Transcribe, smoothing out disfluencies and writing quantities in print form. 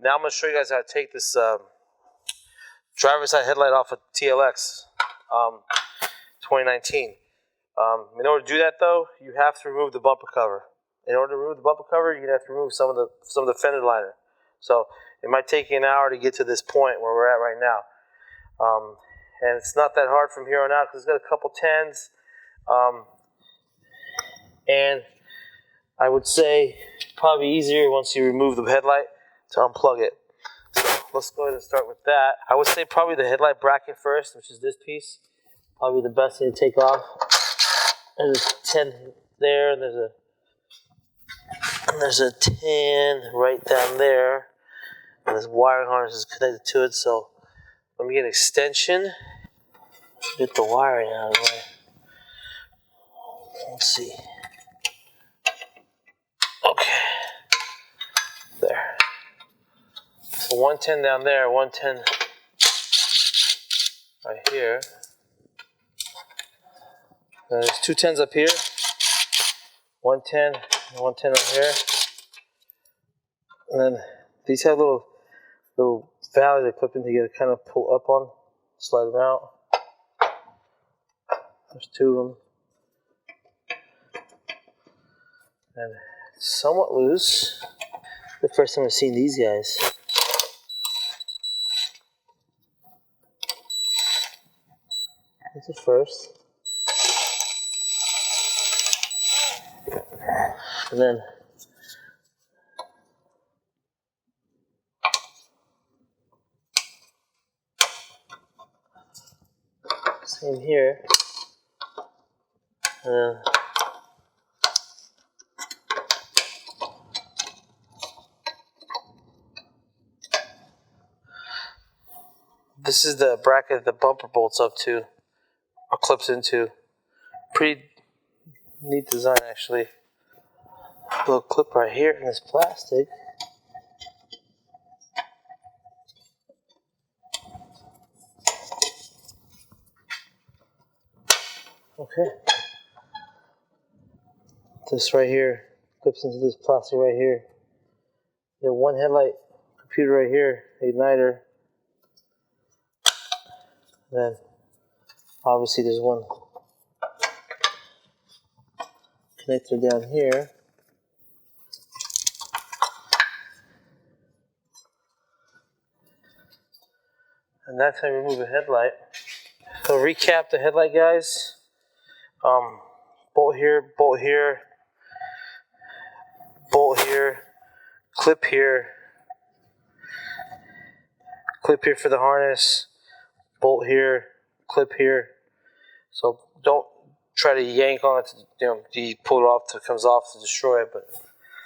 Now I'm going to show you guys how to take this driver side headlight off of TLX 2019. In order to do that, though, you have to remove the bumper cover. In order to remove the bumper cover, you're going to have to remove some of the fender liner. So it might take you an hour to get to this point where we're at right now. And it's not that hard from here on out because it's got a couple tens. And I would say probably easier once you remove the headlight to unplug it. So let's go ahead and start with that. I would say probably the headlight bracket first, which is this piece. Probably the best thing to take off. There's a 10 there, and there's a 10 right down there. And this wiring harness is connected to it, so let me get an extension. Get the wiring out of the way. Let's see. Okay. There. So 110 down there, 110 right here. Now there's two 10s up here. 110 and 110 up here. And then these have little valleys that clip in to get kind of pull up on, slide them out. There's two of them. And somewhat loose. The first time I've seen these guys. That's the first. And then same here. And then this is the bracket the bumper bolts up to, or clips into. Pretty neat design, actually. Little clip right here in this plastic. Okay. This right here clips into this plastic right here. You have one headlight computer right here, igniter. Then obviously there's one connector down here. And that's how you remove a headlight. So recap the headlight, guys. Bolt here, bolt here, bolt here, clip here for the harness, bolt here, clip here. So don't try to yank on it to, you pull it off till it comes off to destroy it, but